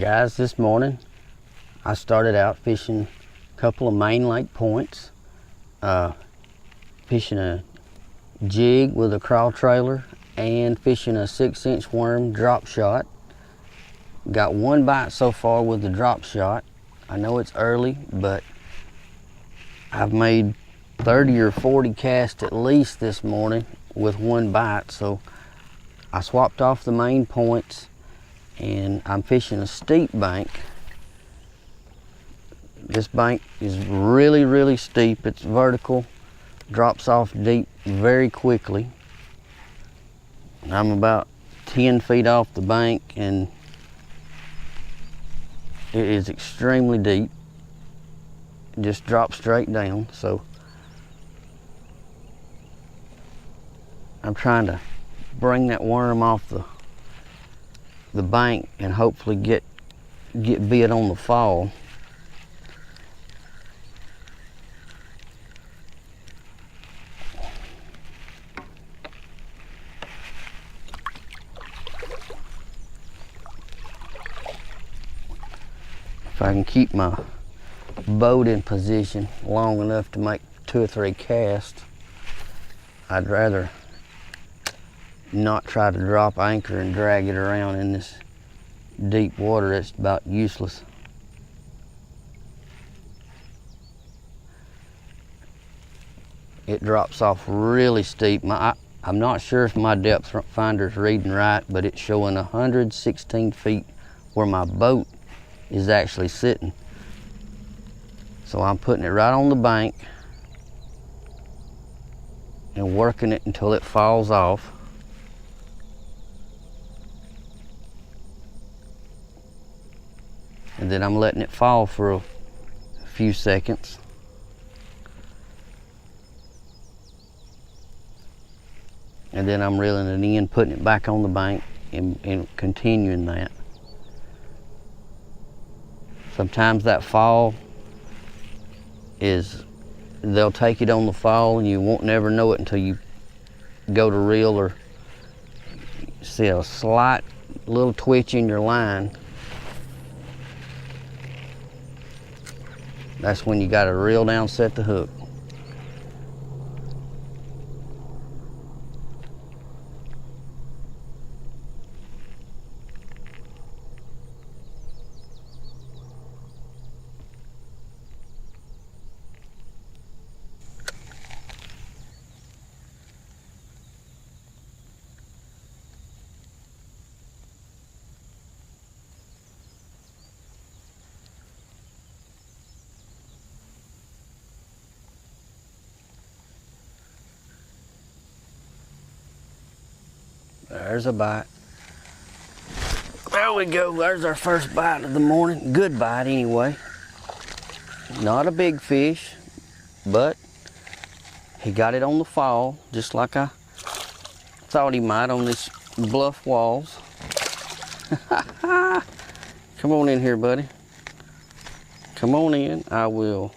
Guys, this morning I started out fishing a couple of main lake points, fishing a jig with a crawl trailer and fishing a 6-inch worm drop shot. Got one bite so far with the drop shot. I know it's early, but I've made 30 or 40 casts at least this morning with one bite, so I swapped off the main points and I'm fishing a steep bank. This bank is really steep. It's vertical, drops off deep very quickly. I'm about 10 feet off the bank and it is extremely deep. It just drops straight down, so I'm trying to bring that worm off the bank and hopefully get bit on the fall. If I can keep my boat in position long enough to make 2 or 3 casts, I'd rather not try to drop anchor and drag it around in this deep water. It's about useless. It drops off really steep. I'm not sure if my depth finder's reading right, but it's showing 116 feet where my boat is actually sitting. So I'm putting it right on the bank and working it until it falls off. And then I'm letting it fall for a few seconds. And then I'm reeling it in, putting it back on the bank and continuing that. Sometimes that fall they'll take it on the fall and you won't never know it until you go to reel or see a slight little twitch in your line. That's when you got to reel down, set the hook. There's a bite. There we go. There's our first bite of the morning. Good bite anyway. Not a big fish, but he got it on the fall, just like I thought he might on these bluff walls. Come on in here, buddy. Come on in. I will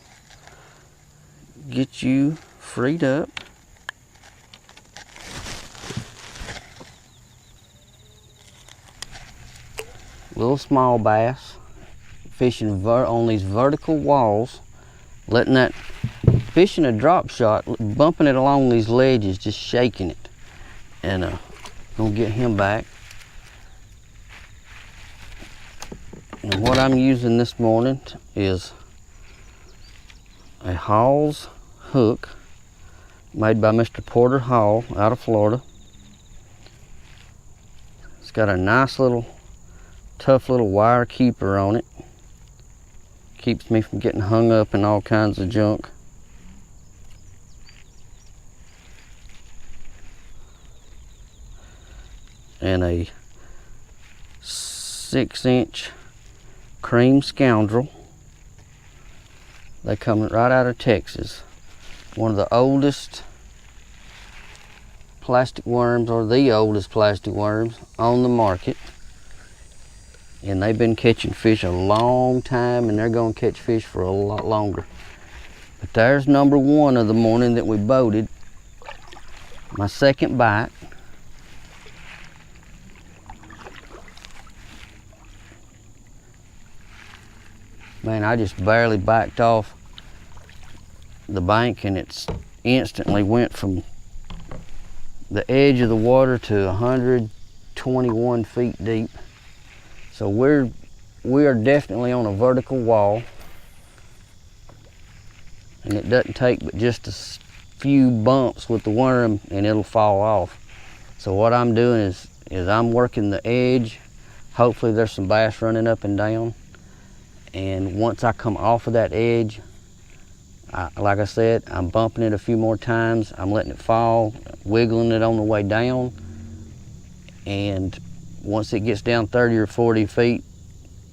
get you freed up. Little small bass, fishing on these vertical walls, fishing a drop shot, bumping it along these ledges, just shaking it, and gonna get him back. And what I'm using this morning is a Hall's hook made by Mr. Porter Hall out of Florida. It's got a nice little tough little wire keeper on it. Keeps me from getting hung up in all kinds of junk. And a 6-inch cream scoundrel. They come right out of Texas. One of the oldest plastic worms, or the oldest plastic worms on the market. And they've been catching fish a long time, and they're gonna catch fish for a lot longer. But there's number 1 of the morning that we boated. My second bite. Man, I just barely backed off the bank and it's instantly went from the edge of the water to 121 feet deep. So we are definitely on a vertical wall, and it doesn't take but just a few bumps with the worm and it'll fall off. So what I'm doing is I'm working the edge. Hopefully there's some bass running up and down, and once I come off of that edge, like I said, I'm bumping it a few more times. I'm letting it fall, wiggling it on the way down, and once it gets down 30 or 40 feet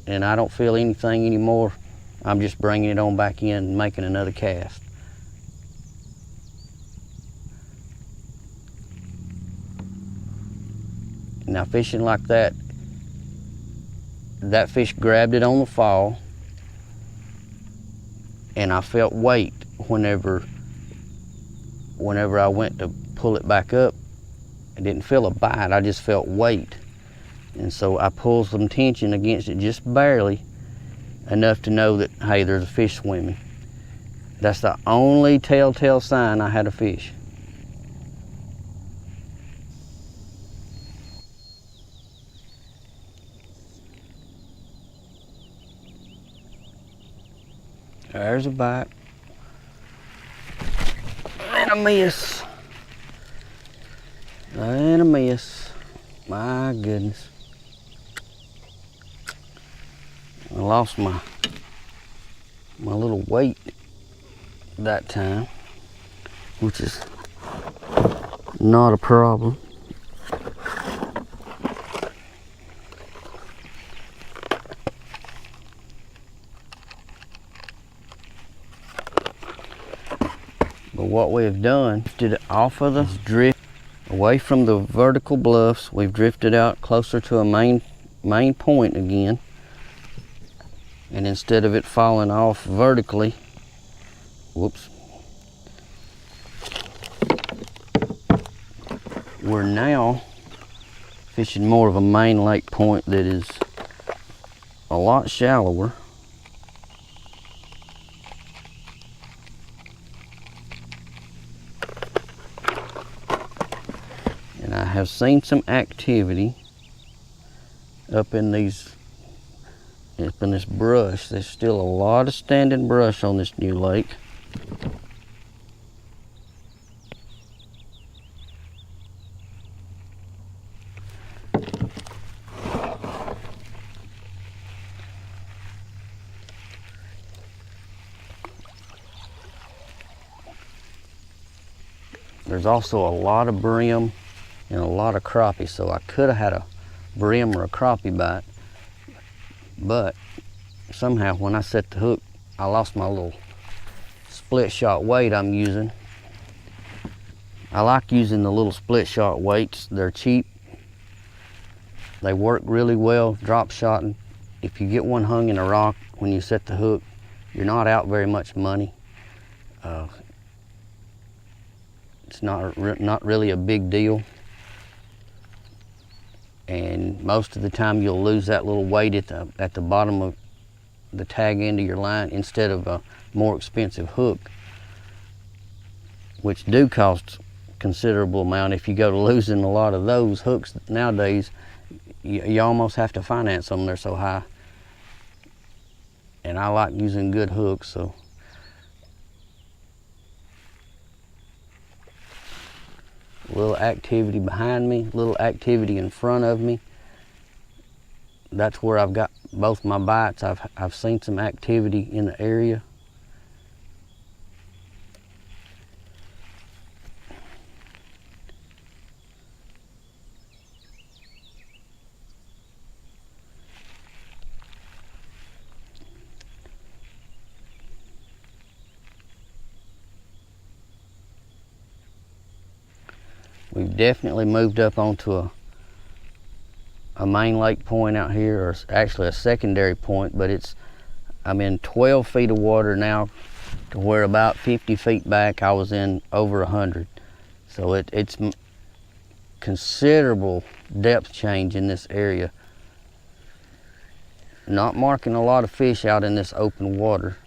and I don't feel anything anymore, I'm just bringing it on back in and making another cast. Now fishing like that, that fish grabbed it on the fall, and I felt weight whenever I went to pull it back up. I didn't feel a bite, I just felt weight. And so I pulled some tension against it just barely, enough to know that, hey, there's a fish swimming. That's the only telltale sign I had a fish. There's a bite. And a miss. And a miss. My goodness. I lost my little weight that time, which is not a problem. But what we have done, drifted it off of the drift, away from the vertical bluffs. We've drifted out closer to a main point again. And instead of it falling off vertically, whoops, we're now fishing more of a main lake point that is a lot shallower. And I have seen some activity up in this brush. There's still a lot of standing brush on this new lake. There's also a lot of brim and a lot of crappie, so I could have had a brim or a crappie bite, but somehow when I set the hook, I lost my little split shot weight I'm using. I like using the little split shot weights. They're cheap. They work really well drop shotting. If you get one hung in a rock when you set the hook, you're not out very much money. It's not really a big deal. And most of the time you'll lose that little weight at the bottom of the tag end of your line instead of a more expensive hook, which do cost considerable amount. If you go to losing a lot of those hooks nowadays, you almost have to finance them, they're so high. And I like using good hooks, so. A little activity behind me, a little activity in front of me. That's where I've got both my bites. I've seen some activity in the area. We've definitely moved up onto a main lake point out here, or actually a secondary point, but I'm in 12 feet of water now, to where about 50 feet back I was in over 100. So it's considerable depth change in this area. not marking a lot of fish out in this open water.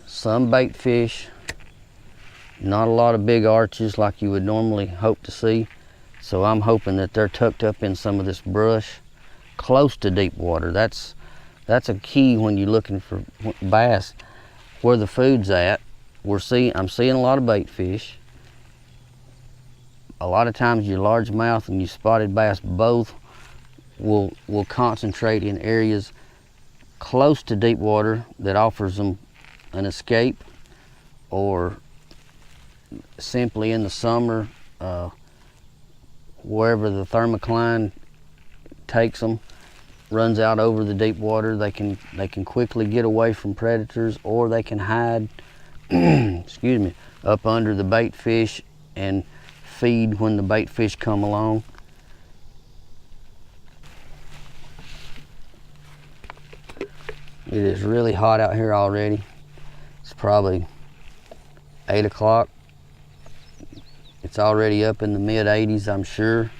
Some bait fish, not a lot of big arches like you would normally hope to see. So I'm hoping that they're tucked up in some of this brush close to deep water. That's a key when you're looking for bass, where the food's at. I'm seeing a lot of bait fish. A lot of times your largemouth and your spotted bass both will concentrate in areas close to deep water that offers them an escape, or simply in the summer, wherever the thermocline takes them, runs out over the deep water, they can quickly get away from predators, or they can hide excuse me, up under the bait fish and feed when the bait fish come along. It is really hot out here already. It's probably 8 o'clock. It's already up in the mid 80s, I'm sure.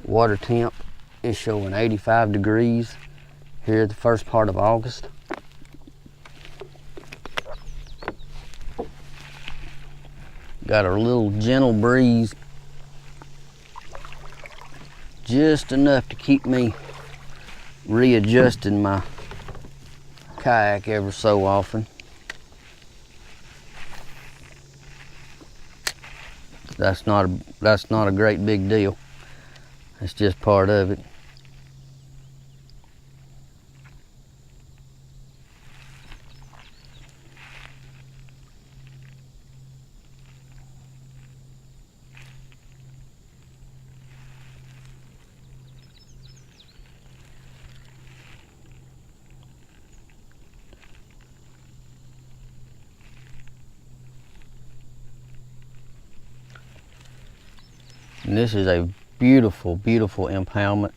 Water temp is showing 85 degrees here at the first part of August. Got a little gentle breeze, just enough to keep me readjusting my kayak ever so often. That's not a great big deal. It's just part of it. And this is a beautiful, beautiful impoundment.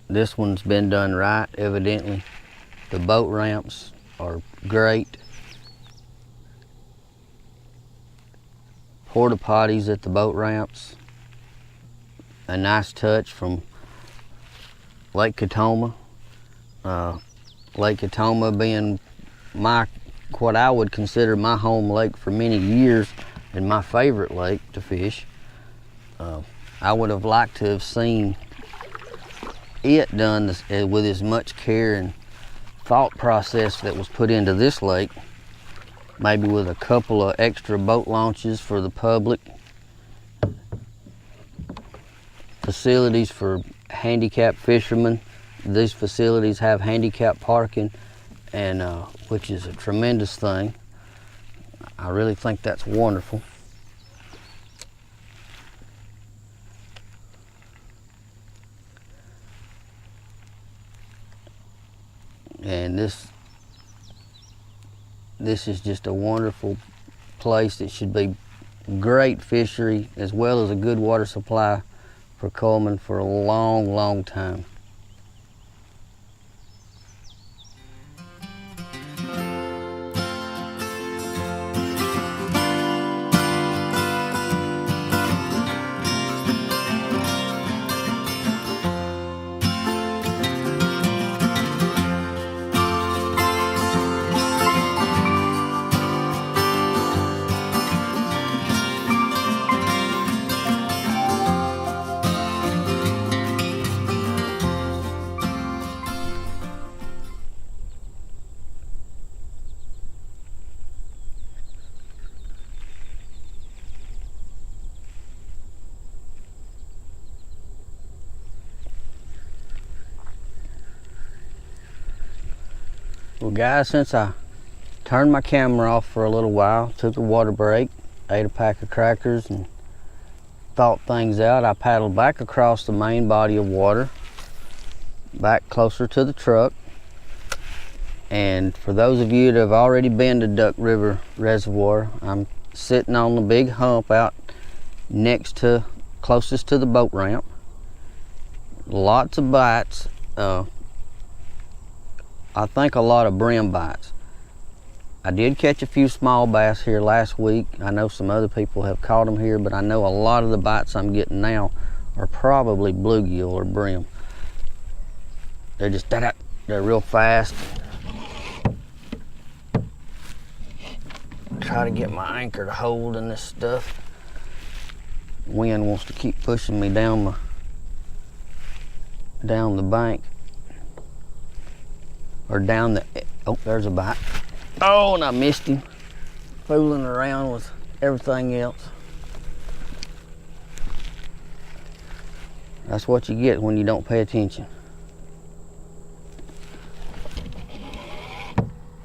This one's been done right, evidently. The boat ramps are great. Porta potties at the boat ramps. A nice touch from Lake Catoma. Lake Catoma being what I would consider my home lake for many years, and my favorite lake to fish. I would have liked to have seen it done with as much care and thought process that was put into this lake, maybe with a couple of extra boat launches for the public, facilities for handicapped fishermen. These facilities have handicap parking, and which is a tremendous thing. I really think that's wonderful. And this is just a wonderful place that should be great fishery as well as a good water supply for Cullman for a long, long time. Well guys, since I turned my camera off for a little while, took a water break, ate a pack of crackers and thought things out, I paddled back across the main body of water, back closer to the truck. And for those of you that have already been to Duck River Reservoir, I'm sitting on the big hump out closest to the boat ramp. Lots of bites. I think a lot of brim bites. I did catch a few small bass here last week. I know some other people have caught them here, but I know a lot of the bites I'm getting now are probably bluegill or brim. They're just they're real fast. Try to get my anchor to hold in this stuff. Wind wants to keep pushing me down the bank, or down the, oh, there's a bite. Oh, and I missed him, fooling around with everything else. That's what you get when you don't pay attention.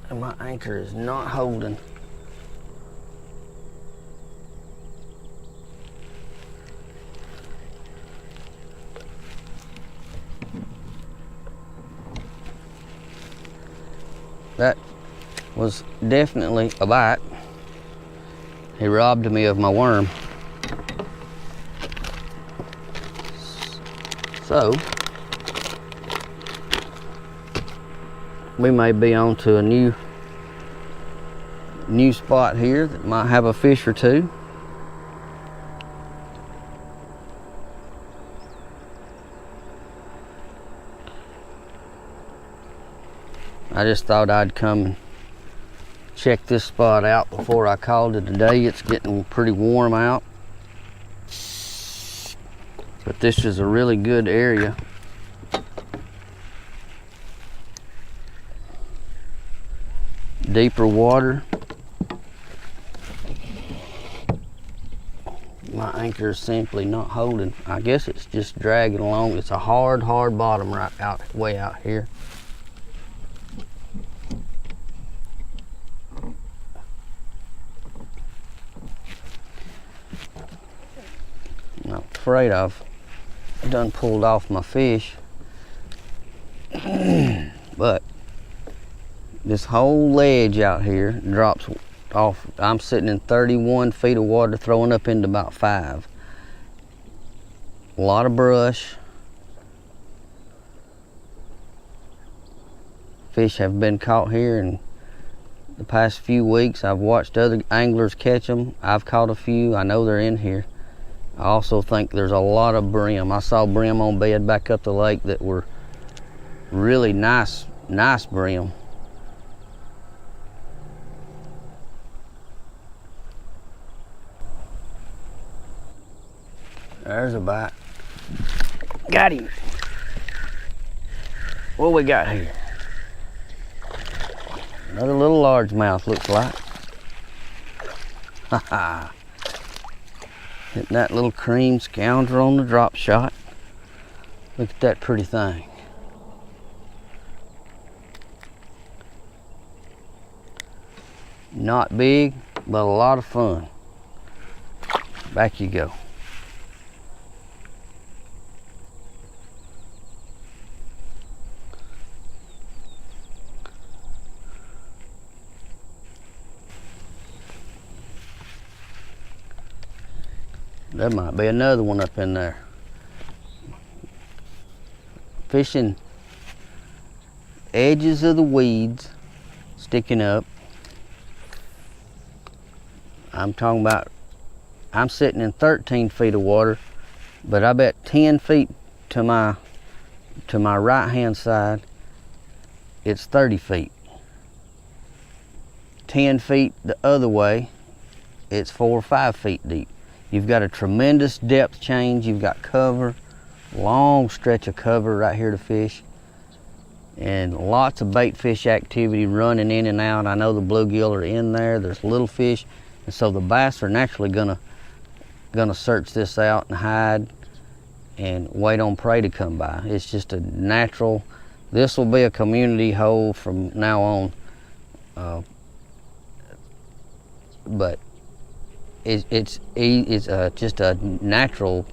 And my anchor is not holding. That was definitely a bite. He robbed me of my worm. So, we may be on to a new spot here that might have a fish or two. I just thought I'd come and check this spot out before I called it a day. It's getting pretty warm out. But this is a really good area. Deeper water. My anchor is simply not holding. I guess it's just dragging along. It's a hard bottom way out here. I'm afraid I've done pulled off my fish. But this whole ledge out here drops off. I'm sitting in 31 feet of water, throwing up into about 5. A lot of brush. Fish have been caught here in the past few weeks. I've watched other anglers catch them. I've caught a few. I know they're in here. I also think there's a lot of brim. I saw brim on bed back up the lake that were really nice brim. There's a bite. Got him. What we got here? Another little largemouth, looks like. Ha ha. Hitting that little cream scoundrel on the drop shot. Look at that pretty thing. Not big, but a lot of fun. Back you go. There might be another one up in there. Fishing edges of the weeds sticking up. I'm talking about, I'm sitting in 13 feet of water, but I bet 10 feet to my right hand side, it's 30 feet. 10 feet the other way, it's 4 or 5 feet deep. You've got a tremendous depth change. You've got cover, long stretch of cover right here to fish, and lots of bait fish activity running in and out. I know the bluegill are in there. There's little fish, and so the bass are naturally gonna search this out and hide and wait on prey to come by. It's just a natural. This will be a community hole from now on, but it's just a natural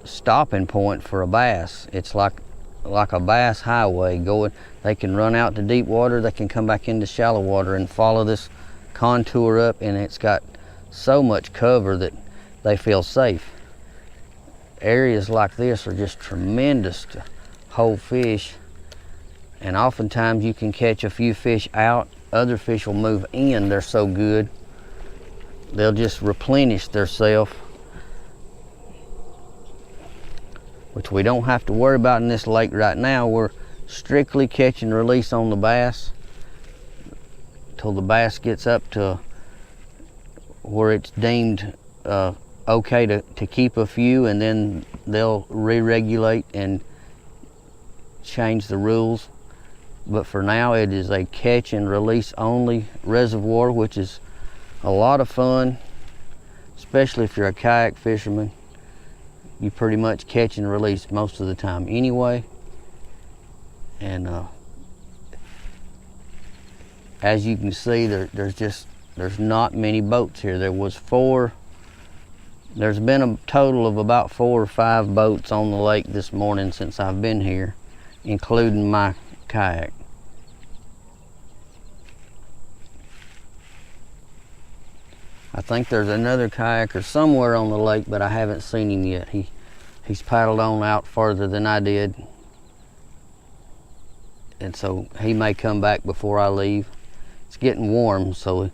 stopping point for a bass. It's like a bass highway going. They can run out to deep water, they can come back into shallow water and follow this contour up, and it's got so much cover that they feel safe. Areas like this are just tremendous to hold fish, and oftentimes you can catch a few fish out. Other fish will move in. They're so good. They'll just replenish themselves. which we don't have to worry about in this lake right now. We're strictly catch and release on the bass till the bass gets up to where it's deemed okay to keep a few, and then they'll re-regulate and change the rules. But for now, it is a catch and release only reservoir, which is a lot of fun, especially if you're a kayak fisherman. You pretty much catch and release most of the time anyway. And as you can see, there's not many boats here. There's been a total of about 4 or 5 boats on the lake this morning since I've been here, including my kayak. I think there's another kayaker somewhere on the lake, but I haven't seen him yet. He's paddled on out farther than I did, and so he may come back before I leave. It's getting warm, so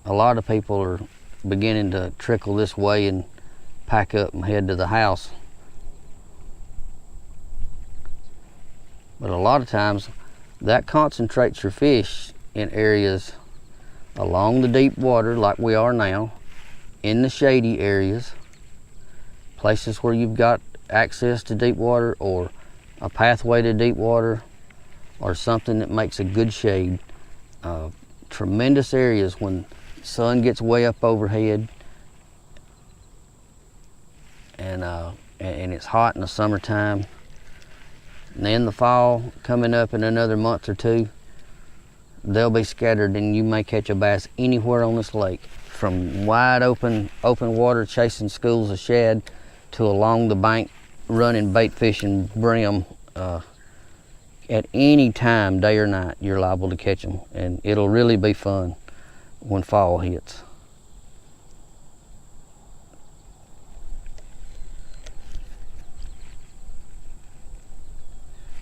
a lot of people are beginning to trickle this way and pack up and head to the house. But a lot of times that concentrates your fish in areas along the deep water like we are now, in the shady areas, places where you've got access to deep water or a pathway to deep water or something that makes a good shade. Tremendous areas when the sun gets way up overhead and it's hot in the summertime. And then the fall coming up in another month or two, they'll be scattered and you may catch a bass anywhere on this lake, from wide open water chasing schools of shad to along the bank running bait fishing brim. At any time, day or night, you're liable to catch them, and it'll really be fun when fall hits.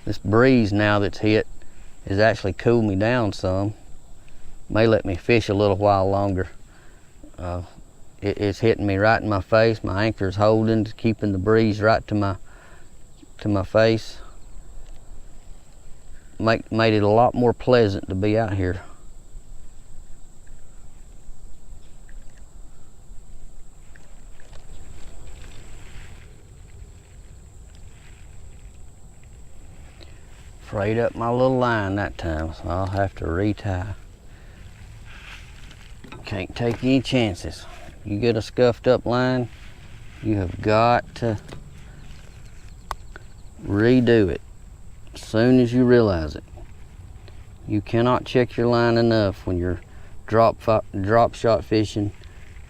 This breeze now that's hit has actually cooled me down some. May let me fish a little while longer. It's hitting me right in my face. My anchor's holding, keeping the breeze right to my face. Made it a lot more pleasant to be out here. Frayed up my little line that time, so I'll have to retie. Can't take any chances. You get a scuffed up line, you have got to redo it as soon as you realize it. You cannot check your line enough when you're drop shot fishing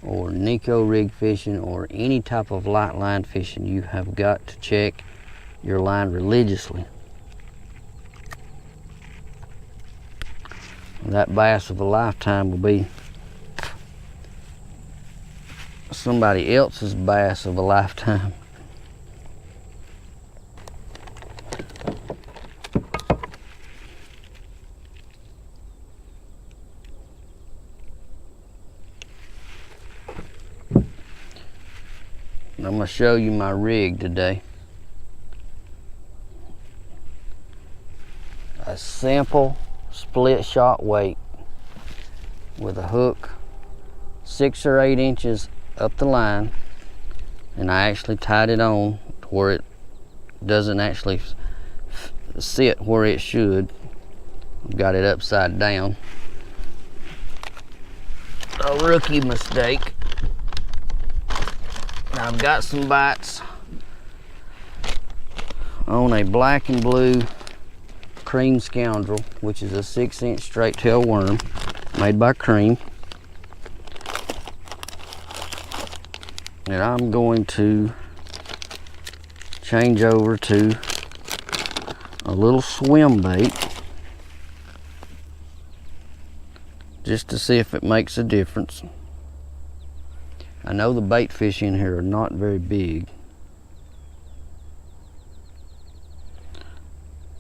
or Nico rig fishing or any type of light line fishing. You have got to check your line religiously. That bass of a lifetime will be somebody else's bass of a lifetime. I'm going to show you my rig today. A simple split shot weight with a hook 6 or 8 inches up the line, and I actually tied it on to where it doesn't actually sit where it should. I've got it upside down. A rookie mistake. I've got some bites on a black and blue cream scoundrel, which is a 6-inch straight tail worm made by Cream. And I'm going to change over to a little swim bait just to see if it makes a difference. I know the bait fish in here are not very big,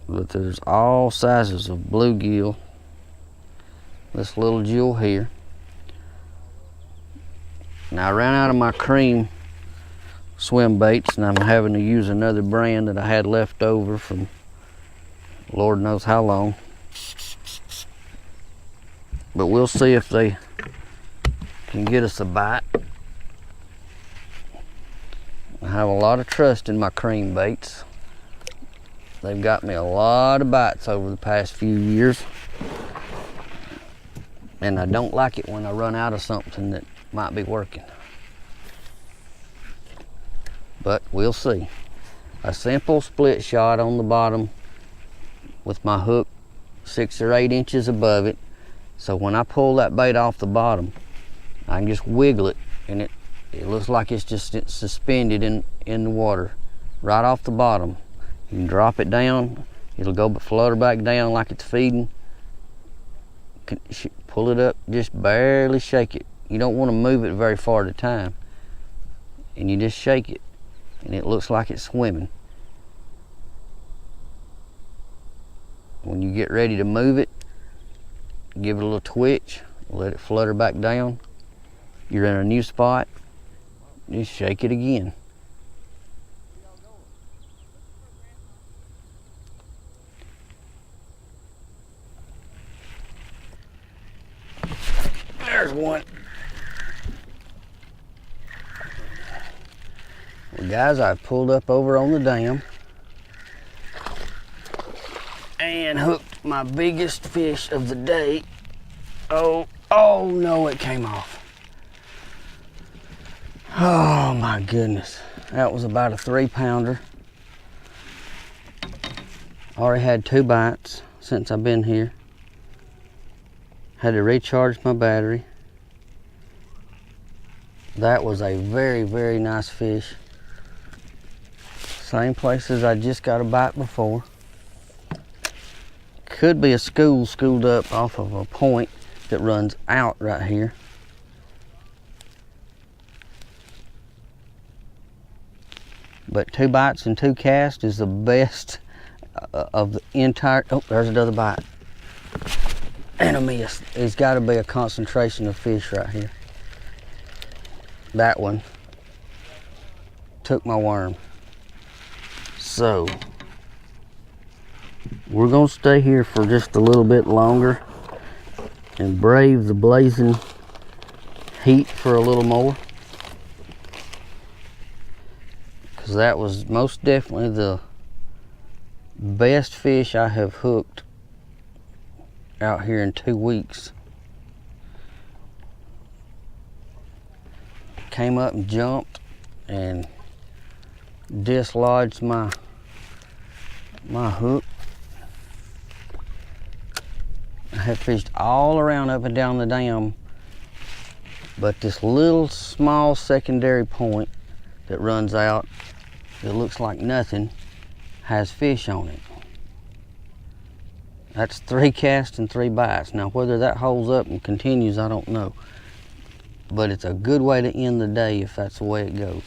but there's all sizes of bluegill. This little jewel here. Now I ran out of my Cream swim baits, and I'm having to use another brand that I had left over from Lord knows how long. But we'll see if they can get us a bite. I have a lot of trust in my cream baits. They've got me a lot of bites over the past few years. And I don't like it when I run out of something that might be working. But we'll see. A simple split shot on the bottom with my hook 6 or 8 inches above it. So when I pull that bait off the bottom, I can just wiggle it and it looks like it's just suspended in the water right off the bottom. You can drop it down, it'll go flutter back down like it's feeding. Pull it up, just barely shake it. You don't want to move it very far at a time. And you just shake it and it looks like it's swimming. When you get ready to move it, give it a little twitch, let it flutter back down. You're in a new spot, just shake it again. There's one. Well, guys, I've pulled up over on the dam and hooked my biggest fish of the day. Oh no, it came off. Oh my goodness. That was about a 3-pounder. Already had 2 bites since I've been here. Had to recharge my battery. That was a very, very nice fish. Same place as I just got a bite before. Could be a school schooled up off of a point that runs out right here. But 2 bites and 2 casts is the best of the entire. Oh, there's another bite. And a miss. There's got to be a concentration of fish right here. That one took my worm. So we're gonna stay here for just a little bit longer and brave the blazing heat for a little more, because that was most definitely the best fish I have hooked out here in 2 weeks. Came up and jumped and dislodged my hook. I have fished all around up and down the dam, but this little small secondary point that runs out that looks like nothing has fish on it. That's 3 casts and 3 bites. Now whether that holds up and continues, I don't know. But it's a good way to end the day if that's the way it goes.